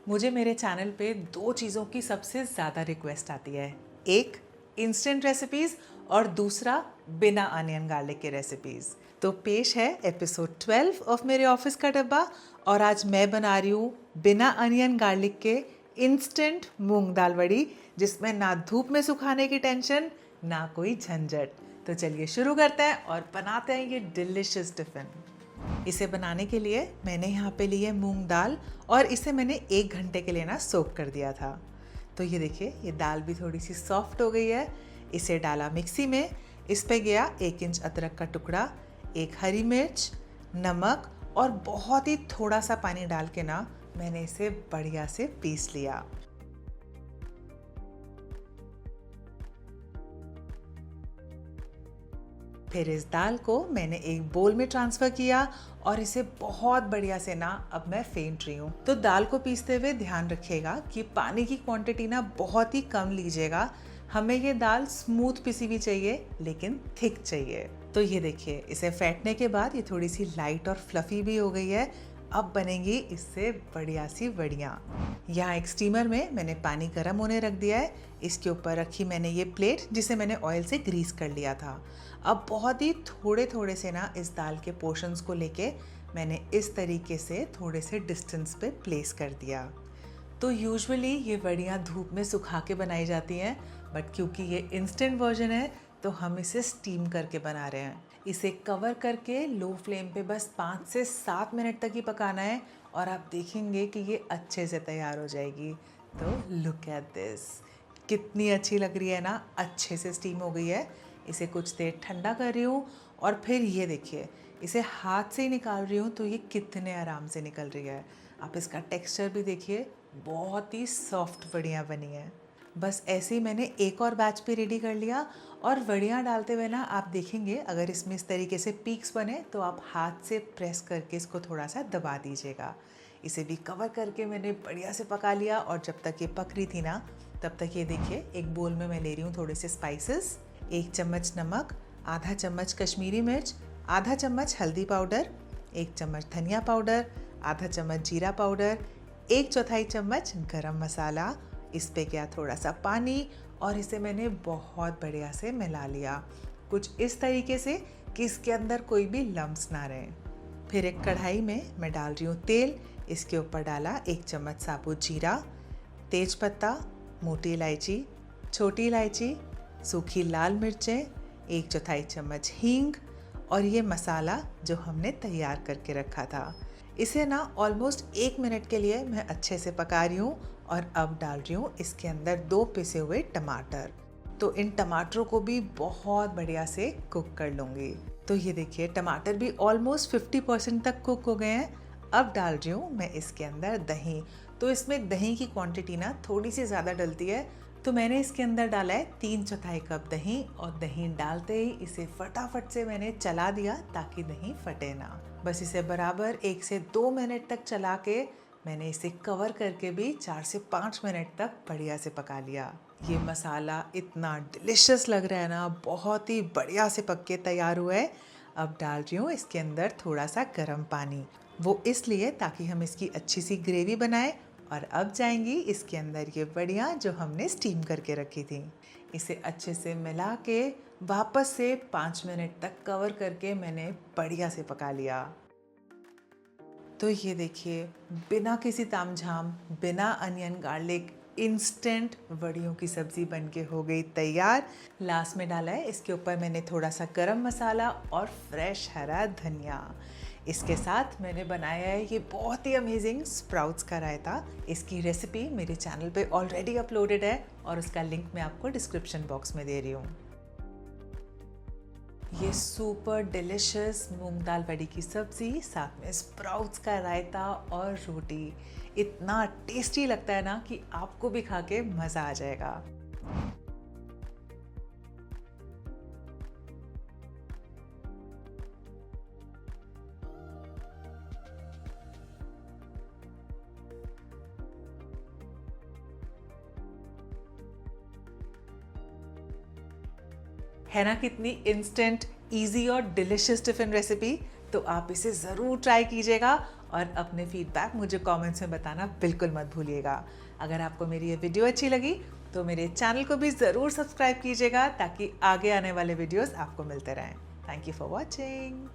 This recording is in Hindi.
मुझे मेरे चैनल पे दो चीज़ों की सबसे ज़्यादा रिक्वेस्ट आती है। एक इंस्टेंट रेसिपीज़ और दूसरा बिना अनियन गार्लिक के रेसिपीज़। तो पेश है एपिसोड 12 ऑफ मेरे ऑफिस का डब्बा और आज मैं बना रही हूँ बिना अनियन गार्लिक के इंस्टेंट मूंग दाल वड़ी, जिसमें ना धूप में सुखाने की टेंशन ना कोई झंझट। तो चलिए शुरू करते हैं और बनाते हैं ये डिलिशियस टिफ़िन। इसे बनाने के लिए मैंने यहाँ पे ली है मूंग दाल और इसे मैंने 1 घंटे के लिए ना सोक कर दिया था। तो ये देखिए, ये दाल भी थोड़ी सी सॉफ्ट हो गई है। इसे डाला मिक्सी में। इस पे गया 1 इंच अदरक का टुकड़ा, 1 हरी मिर्च, नमक और बहुत ही थोड़ा सा पानी डाल के ना मैंने इसे बढ़िया से पीस लिया। फिर इस दाल को मैंने एक बोल में ट्रांसफ़र किया और इसे बहुत बढ़िया से ना अब मैं फेंट रही हूँ। तो दाल को पीसते हुए ध्यान रखिएगा कि पानी की क्वांटिटी ना बहुत ही कम लीजिएगा। हमें ये दाल स्मूथ पिसी हुई चाहिए लेकिन थिक चाहिए। तो ये देखिए, इसे फेंटने के बाद ये थोड़ी सी लाइट और फ्लफ़ी भी हो गई है। अब बनेंगी इससे बढ़िया सी वड़ियाँ। यहाँ एक स्टीमर में मैंने पानी गर्म होने रख दिया है। इसके ऊपर रखी मैंने ये प्लेट जिसे मैंने ऑयल से ग्रीस कर लिया था। अब बहुत ही थोड़े थोड़े से ना इस दाल के पोर्शंस को लेके मैंने इस तरीके से थोड़े से डिस्टेंस पे प्लेस कर दिया। तो यूजुअली ये वड़ियाँ धूप में सुखा के बनाई जाती हैं, बट क्योंकि ये इंस्टेंट वर्जन है तो हम इसे स्टीम करके बना रहे हैं। इसे कवर करके लो फ्लेम पे बस 5 से 7 मिनट तक ही पकाना है और आप देखेंगे कि ये अच्छे से तैयार हो जाएगी। तो लुक एट दिस, कितनी अच्छी लग रही है ना, अच्छे से स्टीम हो गई है। इसे कुछ देर ठंडा कर रही हूँ और फिर ये देखिए, इसे हाथ से ही निकाल रही हूँ तो ये कितने आराम से निकल रही है। आप इसका टेक्सचर भी देखिए, बहुत ही सॉफ्ट वड़ियाँ बनी हैं। बस ऐसे ही मैंने एक और बैच भी रेडी कर लिया और वड़ियाँ डालते हुए ना आप देखेंगे, अगर इसमें इस तरीके से पीक्स बने तो आप हाथ से प्रेस करके इसको थोड़ा सा दबा दीजिएगा। इसे भी कवर करके मैंने बढ़िया से पका लिया और जब तक ये पक रही थी ना, तब तक ये देखिए, एक बोल में मैं ले रही हूँ थोड़े से स्पाइसेस। 1 चम्मच नमक, आधा चम्मच कश्मीरी मिर्च, आधा चम्मच हल्दी पाउडर, 1 चम्मच धनिया पाउडर, आधा चम्मच जीरा पाउडर, 1/4 चम्मच गरम मसाला। इस पे गया थोड़ा सा पानी और इसे मैंने बहुत बढ़िया से मिला लिया, कुछ इस तरीके से कि इसके अंदर कोई भी लम्स ना रहे। फिर एक कढ़ाई में मैं डाल रही हूँ तेल। इसके ऊपर डाला 1 चम्मच साबुत जीरा, तेज पत्ता, मोटी इलायची, छोटी इलायची, सूखी लाल मिर्चें, 1/4 चम्मच हींग और ये मसाला जो हमने तैयार करके रखा था। इसे ना ऑलमोस्ट 1 मिनट के लिए मैं अच्छे से पका रही हूँ और अब डाल रही हूँ इसके अंदर 2 पिसे हुए टमाटर। तो इन टमाटरों को भी बहुत बढ़िया से कुक कर लूँगी। तो ये देखिए, टमाटर भी ऑलमोस्ट 50% तक कुक हो गए हैं। अब डाल रही हूँ मैं इसके अंदर दही। तो इसमें दही की क्वांटिटी ना थोड़ी सी ज़्यादा डलती है, तो मैंने इसके अंदर डाला है 3/4 कप दही और दही डालते ही इसे फटाफट से मैंने चला दिया ताकि दही फटे ना। बस इसे बराबर 1 से 2 मिनट तक चला के मैंने इसे कवर करके भी 4 से 5 मिनट तक बढ़िया से पका लिया। ये मसाला इतना डिलिशियस लग रहा है ना, बहुत ही बढ़िया से पक के तैयार हुआ है। अब डाल रही हूँ इसके अंदर थोड़ा सा गर्म पानी, वो इसलिए ताकि हम इसकी अच्छी सी ग्रेवी बनाएं। और अब जाएंगी इसके अंदर ये वड़ियाँ जो हमने स्टीम करके रखी थी। इसे अच्छे से मिला के वापस से 5 मिनट तक कवर करके मैंने बढ़िया से पका लिया। तो ये देखिए, बिना किसी तामझाम, बिना अनियन गार्लिक, इंस्टेंट वड़ियों की सब्ज़ी बनके हो गई तैयार। लास्ट में डाला है इसके ऊपर मैंने थोड़ा सा गरम मसाला और फ्रेश हरा धनिया। इसके साथ मैंने बनाया है ये बहुत ही अमेजिंग स्प्राउट्स का रायता। इसकी रेसिपी मेरे चैनल पे ऑलरेडी अपलोडेड है और उसका लिंक मैं आपको डिस्क्रिप्शन बॉक्स में दे रही हूँ। ये सुपर डिलिशियस मूंग दाल वड़ी की सब्ज़ी, साथ में स्प्राउट्स का रायता और रोटी, इतना टेस्टी लगता है ना कि आपको भी खा के मज़ा आ जाएगा। है ना कितनी इंस्टेंट, इजी और डिलिशियस टिफ़िन रेसिपी। तो आप इसे ज़रूर ट्राई कीजिएगा और अपने फीडबैक मुझे कमेंट्स में बताना बिल्कुल मत भूलिएगा। अगर आपको मेरी ये वीडियो अच्छी लगी तो मेरे चैनल को भी ज़रूर सब्सक्राइब कीजिएगा ताकि आगे आने वाले वीडियोस आपको मिलते रहें। Thank you for watching.